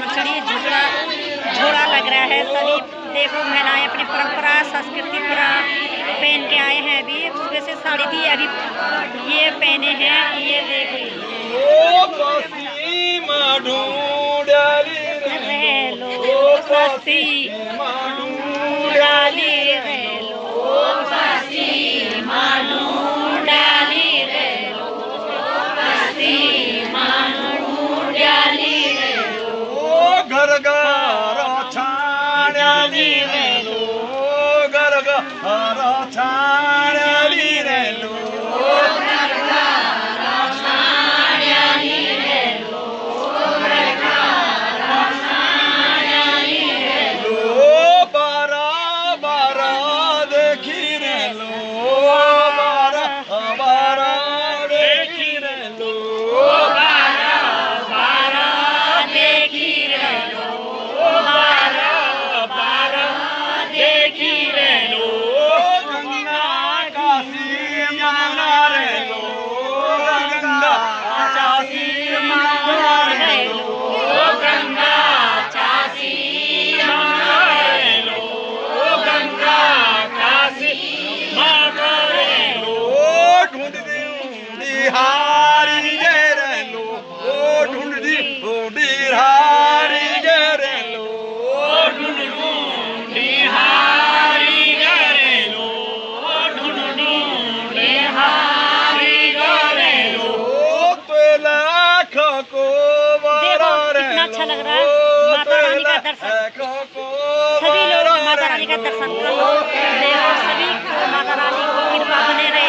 चढ़ी झूला झोला लग रहा है। सभी देखो महिलाएं अपनी परंपरा संस्कृति पूरा पहन के आए हैं। अभी सुबह से साड़ी थी, अभी ये पहने हैं। ये देखो अच्छा लग रहा है। माता रानी का दर्शन, सभी लोग माता रानी का दर्शन करो। देखो सभी माता रानी को कृपा बने रहे।